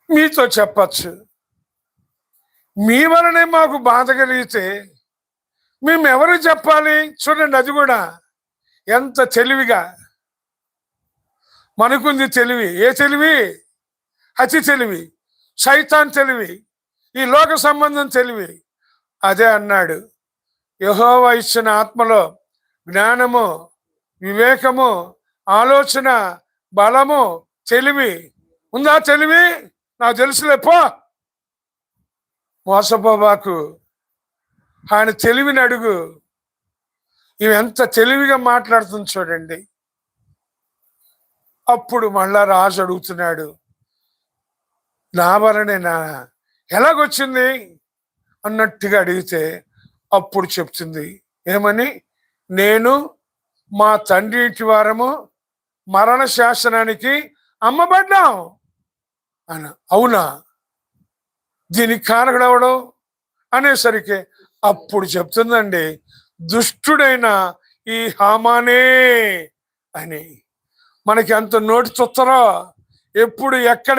మీతో చెప్పచ్చు, మీ వలనే మాకు బాధ కలిగితే మేమెవరు చెప్పాలి? చూడండి, అది కూడా ఎంత తెలివిగా మనకుంది తెలివి. ఏ తెలివి? అతి తెలివి, సైతాన్ తెలివి, ఈ లోక సంబంధం తెలివి. అదే అన్నాడు, యెహోవా ఇచ్చిన ఆత్మలో జ్ఞానము, వివేకము, ఆలోచన, బలము, తెలివి ఉందా? తెలివి నాకు తెలుసులే, పో, మోసపోబాకు, ఆయన తెలివిని అడుగు. ఇవి ఎంత తెలివిగా మాట్లాడుతుంది చూడండి. అప్పుడు మళ్ళా రాజు అడుగుతున్నాడు, నా వలనేనా, ఎలాగొచ్చింది అన్నట్టుగా అడిగితే అప్పుడు చెప్తుంది ఏమని, నేను మా తండ్రి ఇంటి వారము మరణ శాసనానికి అమ్మబడ్డాం అన. అవునా, దీనికి కారకుడవడం అనేసరికి అప్పుడు చెప్తుందండి, దుష్టుడైన ఈ హామానే అని. మనకి అంత నోటి చుత్తరో, ఎప్పుడు ఎక్కడ